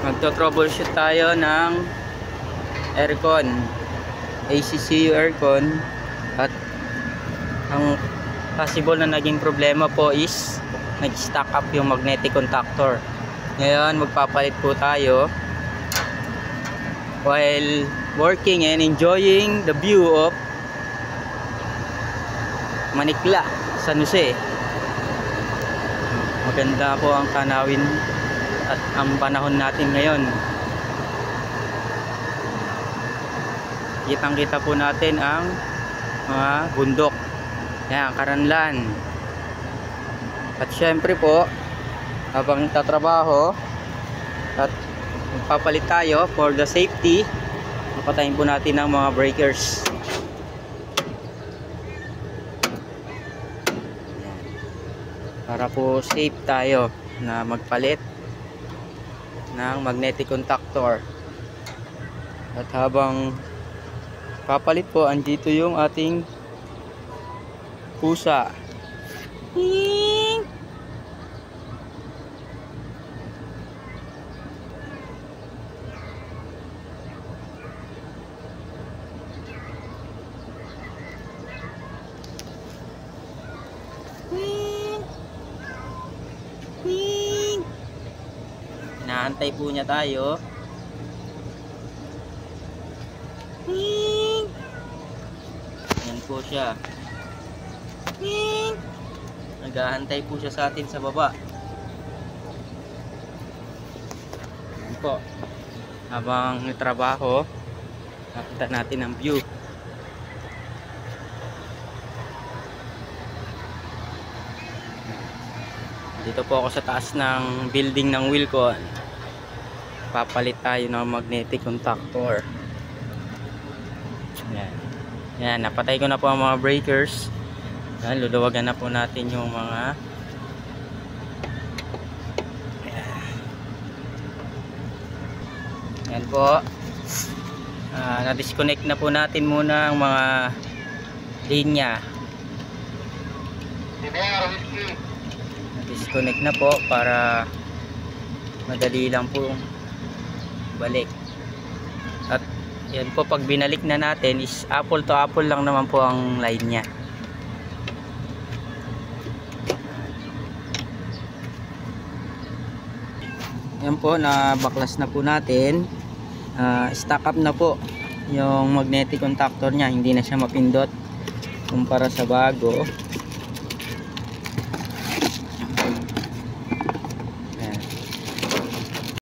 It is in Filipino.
Magto-troubleshoot tayo ng aircon, ACCU aircon. At ang possible na naging problema po is nag-stack up yung magnetic contactor. Ngayon magpapalit po tayo while working and enjoying the view of Manikla, San Jose. Maganda po ang tanawin at ang panahon natin ngayon. Kitang-kita po natin ang mga bundok. Yan, Karanlan. At syempre po, habang tatrabaho at magpapalit tayo for the safety, mapatayin po natin ang mga breakers. Para po safe tayo na magpalit ng magnetic contactor. At habang papalit po, andito yung ating pusa. Inaantay po niya tayo. Yan po siya. Nag-aantay po siya sa atin sa baba. Yan po. Habang trabaho, nakita natin ang view. Dito po ako sa taas ng building ng Wilcon. Papalit tayo ng magnetic contactor. Yan. Yan, napatay ko na po ang mga breakers. Yan, luluwagan na po natin yung mga yan po. Na-disconnect na po natin muna ang mga linya. Na-disconnect na po para madali lang po balik. At yan po, pag binalik na natin is apple to apple lang naman po ang line nya. Yan po, na baklas na po natin. Stack up na po yung magnetic contactor nya, hindi na siya mapindot kumpara sa bago.